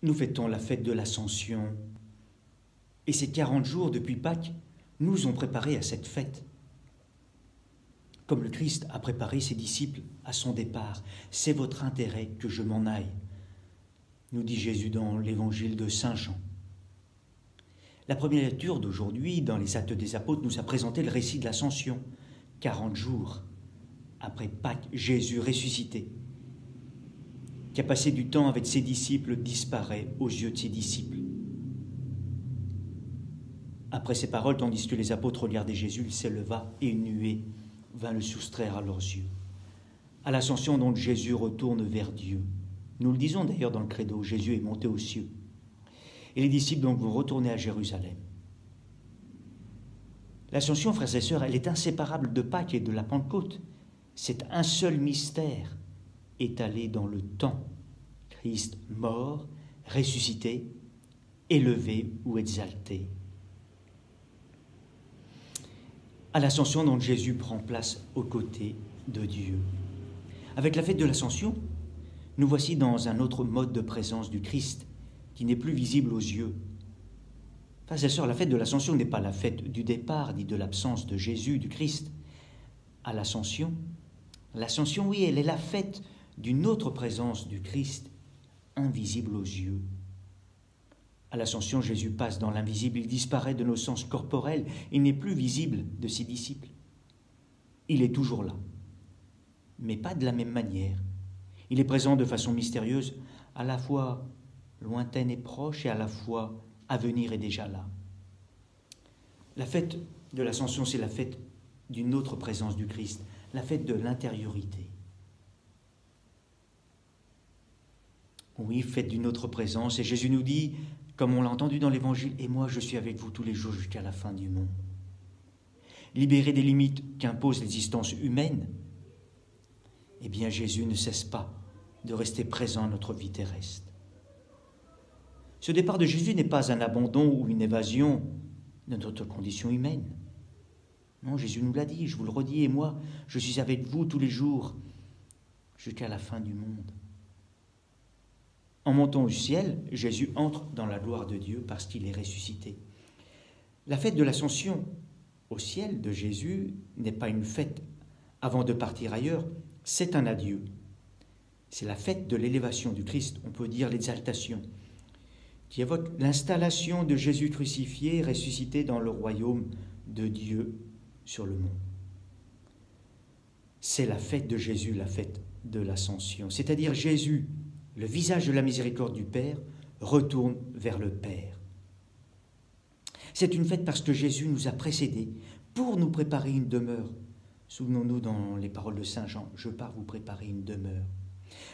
nous fêtons la fête de l'Ascension. Et ces 40 jours depuis Pâques nous ont préparés à cette fête. Comme le Christ a préparé ses disciples à son départ, c'est votre intérêt que je m'en aille, nous dit Jésus dans l'évangile de Saint Jean. La première lecture d'aujourd'hui, dans les Actes des Apôtres, nous a présenté le récit de l'Ascension. 40 jours après Pâques, Jésus ressuscité, qui a passé du temps avec ses disciples, disparaît aux yeux de ses disciples. Après ces paroles, tandis que les apôtres regardaient Jésus, il s'éleva et une nuée vint le soustraire à leurs yeux. À l'Ascension, donc, Jésus retourne vers Dieu. Nous le disons d'ailleurs dans le credo, Jésus est monté aux cieux. Et les disciples donc vont retourner à Jérusalem. L'Ascension, frères et sœurs, elle est inséparable de Pâques et de la Pentecôte. C'est un seul mystère étalé dans le temps. Christ mort, ressuscité, élevé ou exalté. À l'Ascension, donc, Jésus prend place aux côtés de Dieu. Avec la fête de l'Ascension, nous voici dans un autre mode de présence du Christ qui n'est plus visible aux yeux. Frères et sœurs, la fête de l'Ascension n'est pas la fête du départ ni de l'absence de Jésus, du Christ. À l'Ascension, oui, elle est la fête d'une autre présence du Christ, invisible aux yeux. À l'Ascension, Jésus passe dans l'invisible, il disparaît de nos sens corporels, il n'est plus visible de ses disciples. Il est toujours là, mais pas de la même manière. Il est présent de façon mystérieuse, à la fois lointaine et proche, et à la fois à venir et déjà là. La fête de l'Ascension, c'est la fête d'une autre présence du Christ, la fête de l'intériorité. Oui, fête d'une autre présence, et Jésus nous dit, comme on l'a entendu dans l'Évangile, « Et moi, je suis avec vous tous les jours jusqu'à la fin du monde. » Libéré des limites qu'impose l'existence humaine, eh bien Jésus ne cesse pas de rester présent à notre vie terrestre. Ce départ de Jésus n'est pas un abandon ou une évasion de notre condition humaine. Non, Jésus nous l'a dit, je vous le redis, et moi, je suis avec vous tous les jours jusqu'à la fin du monde. En montant au ciel, Jésus entre dans la gloire de Dieu parce qu'il est ressuscité. La fête de l'Ascension au ciel de Jésus n'est pas une fête avant de partir ailleurs, c'est un adieu. C'est la fête de l'élévation du Christ, on peut dire l'exaltation, qui évoque l'installation de Jésus crucifié, ressuscité dans le royaume de Dieu sur le monde. C'est la fête de Jésus, la fête de l'Ascension, c'est-à-dire Jésus, le visage de la miséricorde du Père, retourne vers le Père. C'est une fête parce que Jésus nous a précédés pour nous préparer une demeure. Souvenons-nous dans les paroles de Saint Jean, « Je pars vous préparer une demeure ».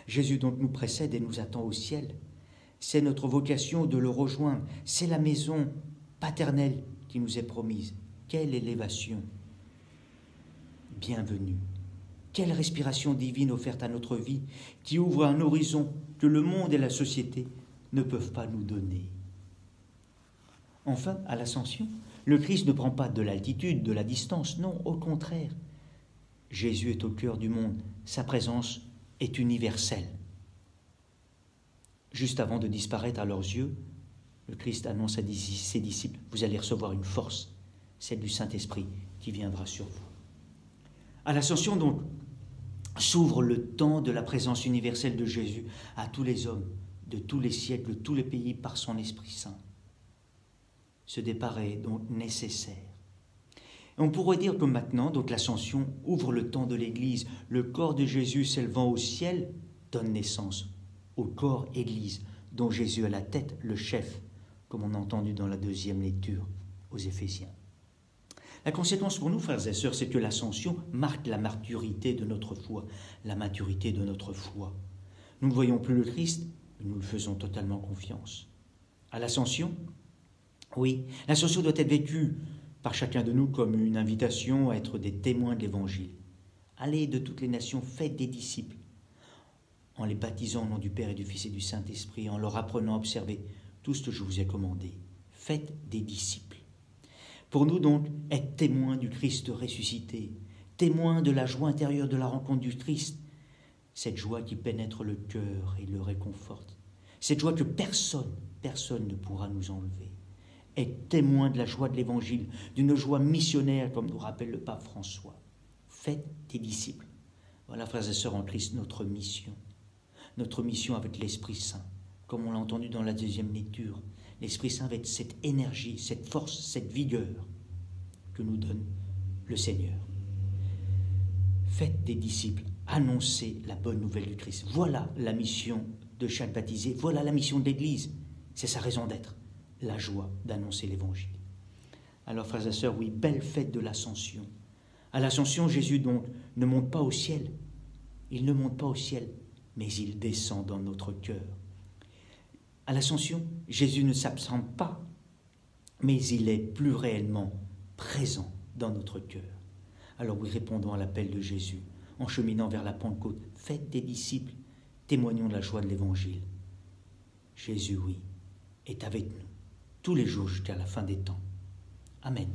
Jésus donc nous précède et nous attend au ciel. C'est notre vocation de le rejoindre. C'est la maison paternelle qui nous est promise. Quelle élévation! Bienvenue! Quelle respiration divine offerte à notre vie qui ouvre un horizon que le monde et la société ne peuvent pas nous donner. Enfin, à l'Ascension, le Christ ne prend pas de l'altitude, de la distance, non, au contraire. Jésus est au cœur du monde, sa présence est universelle. Juste avant de disparaître à leurs yeux, le Christ annonce à ses disciples, vous allez recevoir une force, celle du Saint-Esprit qui viendra sur vous. À l'Ascension, donc, s'ouvre le temps de la présence universelle de Jésus à tous les hommes, de tous les siècles, de tous les pays, par son Esprit Saint. Ce départ est donc nécessaire. Et on pourrait dire que maintenant, donc, l'Ascension ouvre le temps de l'Église. Le corps de Jésus s'élevant au ciel donne naissance au corps Église, dont Jésus est la tête, le chef, comme on a entendu dans la deuxième lecture aux Éphésiens. La conséquence pour nous, frères et sœurs, c'est que l'Ascension marque la maturité de notre foi, la maturité de notre foi. Nous ne voyons plus le Christ, mais nous le faisons totalement confiance. À l'Ascension, oui, l'Ascension doit être vécue par chacun de nous comme une invitation à être des témoins de l'Évangile. Allez de toutes les nations, faites des disciples, en les baptisant au nom du Père et du Fils et du Saint-Esprit, en leur apprenant à observer tout ce que je vous ai commandé. Faites des disciples. Pour nous donc, être témoins du Christ ressuscité, témoins de la joie intérieure de la rencontre du Christ, cette joie qui pénètre le cœur et le réconforte, Cette joie que personne ne pourra nous enlever. Être témoin de la joie de l'Évangile, d'une joie missionnaire, comme nous rappelle le pape François. Faites des disciples. Voilà, frères et sœurs en Christ, notre mission. Notre mission avec l'Esprit Saint. Comme on l'a entendu dans la deuxième lecture, l'Esprit Saint avec cette énergie, cette force, cette vigueur que nous donne le Seigneur. Faites des disciples, annoncez la bonne nouvelle du Christ. Voilà la mission de chaque baptisé, voilà la mission de l'Église. C'est sa raison d'être, la joie d'annoncer l'Évangile. Alors, frères et sœurs, oui, belle fête de l'Ascension. À l'Ascension, Jésus donc ne monte pas au ciel. Il ne monte pas au ciel, mais il descend dans notre cœur. À l'Ascension, Jésus ne s'absente pas, mais il est plus réellement présent dans notre cœur. Alors oui, répondons à l'appel de Jésus, en cheminant vers la Pentecôte. Faites des disciples, témoignons de la joie de l'Évangile. Jésus, oui, est avec nous tous les jours jusqu'à la fin des temps. Amen.